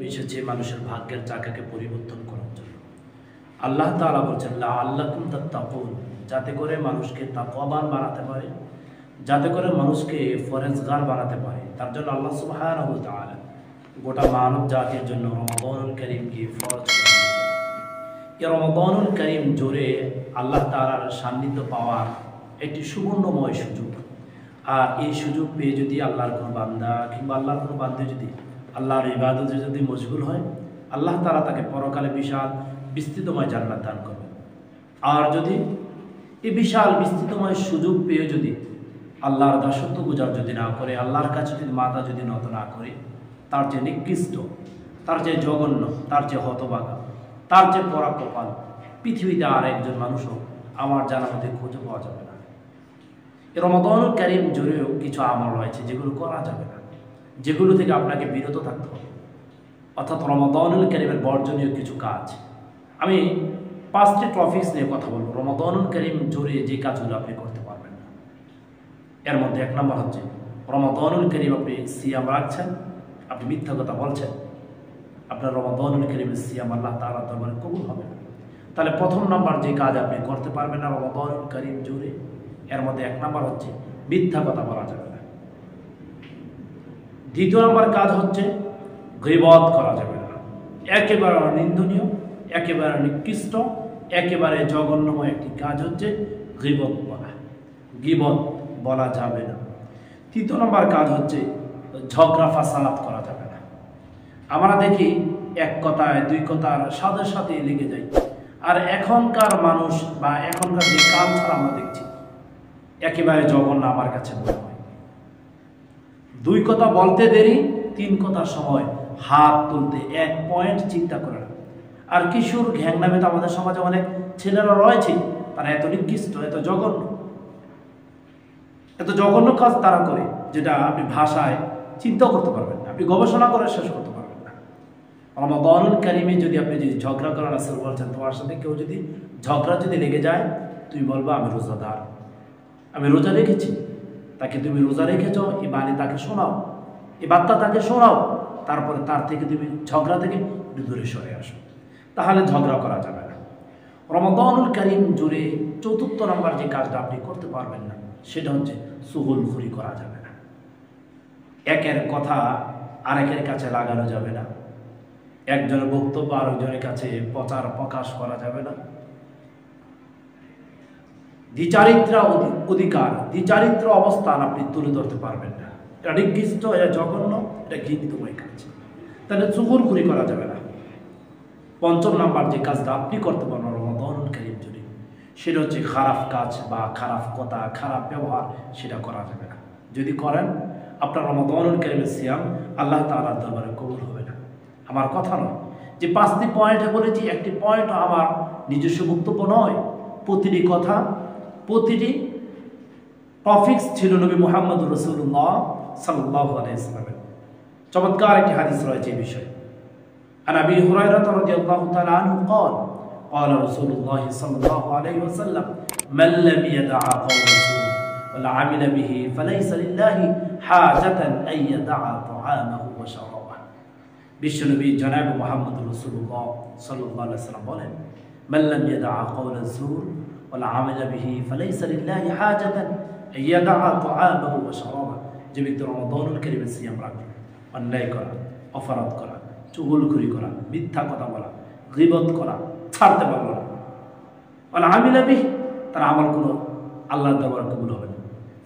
এসেছে মানুষের ভাগ্যের চাকাকে পরিবর্তন করার জন্য। আল্লাহ তাআলা বলছেন লাআল্লাকুম তাত্তাকুন, যাতে করে মানুষকে তাকওয়াবান বানাতে পারে, যাতে করে মানুষকে ফরেজগার বানাতে পারে। তার জন্য আল্লাহ সুবহানাহু ওয়া তাআলা গোটা মানব জাতির জন্য রমাদানুল কারীমকে ফরজ করেছেন। এই রমাদানুল কারীম জোরে আল্লাহ তাআলার সান্নিধ্য পাওয়ার একটি সুবর্ণময় সুযোগ। আর এই সুযোগ পেয়ে যদি আল্লাহর কোনো বান্দা কিংবা আল্লাহর কোনো বান্দা যদি আল্লাহর ইবাদতে যদি মশগুল হয়, আল্লাহ তাআলা তাকে পরকালে বিশাল বিস্তৃতময় জান্নাত দান করবে। আর যদি এই বিশাল বিস্তৃতময় সুযোগ পেয়ে যদি আল্লাহর দাসত্ব গুজার যদি না করে, আল্লাহর কাছে যদি মাথা যদি নত না করে, তার যে নিকৃষ্ট, তার যে জঘন্য, তার যে হতভাগা, তার যে পরা কপাল পৃথিবীতে আর একজন মানুষও আমার জানা মতে খুঁজে পাওয়া যাবে না। এই রমাদানুল কারীম জুড়েও কিছু আমল রয়েছে যেগুলো করা যাবে না, যেগুলো থেকে আপনাকে বিরত থাকতে হবে। অর্থাৎ রমাদানুল কারীমের বর্জনীয় কিছু কাজ। আমি 5টি টপিকস নিয়ে কথা বলবো রমাদানুল কারীম জুড়ে যে কাজগুলো আপনি করতে পারবেন না। এর মধ্যে 1 নম্বর হচ্ছে রমাদানুল কারীম আপনি সিয়াম রাখছেন, আপনি মিথ্যা কথা বলছেন, আপনার রমাদানুল কারীমের সিয়াম আল্লাহ তাআলার দরবারে কবুল হবে না। তাহলে প্রথম নাম্বার যে কাজ আপনি করতে পারবেন না রমাদানুল কারীম জুড়ে, এর মধ্যে 1 নম্বর হচ্ছে মিথ্যা কথা বলা যাবে না। 2 নম্বর কাজ হচ্ছে গীবত করা যাবে না। একেবারে নিন্দনীয়, একেবারে নিকৃষ্ট, একেবারে জঘন্যময় একটি কাজ হচ্ছে গীবত বলা। গীবত বলা যাবে না। 3 নম্বর কাজ হচ্ছে ঝগড়া ফাসাদ করা যাবে না। আমরা দেখি এক কথায় 2 কথার সাথে সাথে লেগে যাই। আর এখনকার মানুষ বা এখনকার যে কালচার আমরা দেখছি একেবারে জঘন্য আমার কাছে মনে হয়। 2 কথা বলতে দেরি, 3 কথার সময় হাত তুলতে 1 পয়েন্ট চিন্তা করে না। আর কিশোর ঘ্যাং নামে তো আমাদের সমাজে অনেক ছেলেরা রয়েছে, তারা এত নিকৃষ্ট, এত জঘন্য কাজ তারা করে যেটা আপনি ভাষায় চিন্তা করতে পারবেন না, আপনি গবেষণা করে শেষ করতে পারবেন না। রমাদানুল কারীমে যদি আপনি যদি ঝগড়া করার রাসূল বলছেন, তোমার সাথে কেউ যদি ঝগড়া যদি লেগে যায়, তুমি বলবা আমি রোজাদার, আমি রোজা রেখেছি। তাকে তুমি রোজা রেখেছ এই বাণী তাকে শোনাও, এই বার্তা তাকে শোনাও, তারপরে তার থেকে তুমি ঝগড়া থেকে দূরে সরে আসো। তাহলে ঝগড়া করা যাবে না। রমাদানুল কারীম জুড়ে 4র্থ নম্বর যে কাজটা আপনি করতে পারবেন না সেটা হচ্ছে চুগলখড়ি করা যাবে না। একের কথা আরেকের কাছে লাগানো যাবে না। একজনের বক্তব্য আরেকজনের কাছে প্রচার প্রকাশ করা যাবে না। দ্বিচারিত্র অধিকার, দ্বিচারিত্র অবস্থান আপনি তুলে ধরতে পারবেন না। এটা নিকৃষ্ট, এটা জঘন্য, এটা ঘৃণিতময় কাজ। তাহলে চুগলখড়ি করা যাবে না। 5ম নাম্বার যে কাজটা আপনি করতে পারবেন রমাদানুল কারীম জুড়ে সেটা হচ্ছে খারাপ কাজ বা খারাপ কথা, খারাপ ব্যবহার, সেটা করা যাবে না। যদি করেন আপনার রমাদানুল কারীমের সিয়াম আল্লাহ তাআলার দরবারে কবুল হবে না। আমার কথা নয় যে 5টি পয়েন্টে বলেছি, একটি পয়েন্ট আমার নিজস্ব বক্তব্য নয়। প্রতিটি কথা, প্রতিটি টপিকস ছিল নবী মুহাম্মদুর রাসূলুল্লাহ সাল্লাল্লাহু আলাইহি ওয়াসাল্লামের। চমৎকার একটি হাদিস রয়েছে এই বিষয়ে। عن أبي هريرة رضي الله تعالى عنه قال قال رسول الله صلى الله عليه وسلم من لم يدع قول الزور والعمل به فليس لله حاجة أن يدع طعامه وشرابه। বিশ্বনবী জনাব মুহাম্মদুর রাসূলুল্লাহ সাল্লাল্লাহু আলাইহি ওয়াসাল্লাম বলেন, من لم يدع قول الزور والعمل به فليس لله حاجة أن يدع طعامه وشرابه। যে ব্যক্তি রমাদানুল কারীমের সিয়াম রাখবে, অন্যায় করা, অপরাধ করা, চুগলখড়ি করা, মিথ্যা কথা বলা, গীবত করা ছাড়তে পারল না, ওয়াল আমিলা বিহি, তার আমল কোনো আল্লাহর দরবারে কবুল হবে না।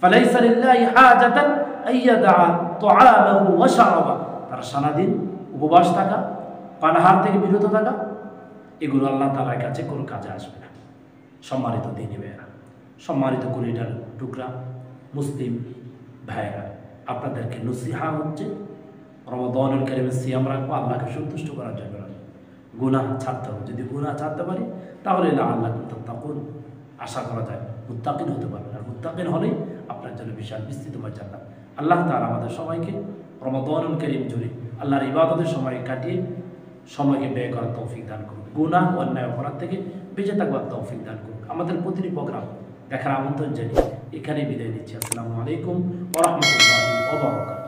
ফালাইসা লিল্লাহি হাজাতান আইয়াদা তুআমাহু ওয়া শারাবা, তার সারাদিন উপবাস থাকা, পানাহার থেকে বিরত থাকা, এগুলো আল্লাহ তাআলার কাছে কোনো কাজে আসবে না। সম্মানিত দিনী ভাইয়েরা, সম্মানিত কলিজার টুকরা মুসলিম ভাইয়েরা, আপনাদেরকে নসিহা হচ্ছে রমাদানুল কারীমের সিয়াম রাখবো আল্লাহকে সন্তুষ্ট করার জন্য, গুনাহ ছাড়তে হবে। যদি গুনাহ ছাড়তে পারি তাহলে লাআল্লাকুম তাত্তাকুন, আশা করা যায় মুত্তাকিন হতে পারবেন। আর মুত্তাকিন হলেই আপনার জন্য বিশাল বিস্তৃতময় জান্নাত। আল্লাহ তাআলা আমাদের সবাইকে রমাদানুল কারীম জুড়ে আল্লাহর ইবাদতের সময় কাটিয়ে সময়কে ব্যয় করার তৌফিক দান করুন। গুনাহ অন্যায় অপরাধ থেকে বেঁচে থাকবার তৌফিক দান করুন। আমাদের প্রতিটি প্রোগ্রাম দেখার আমন্ত্রণ জানিয়ে এখানেই বিদায় নিচ্ছি। আসসালামু আলাইকুম ওয়া রাহমাতুল্লাহি ওয়া বারাকাতুহু।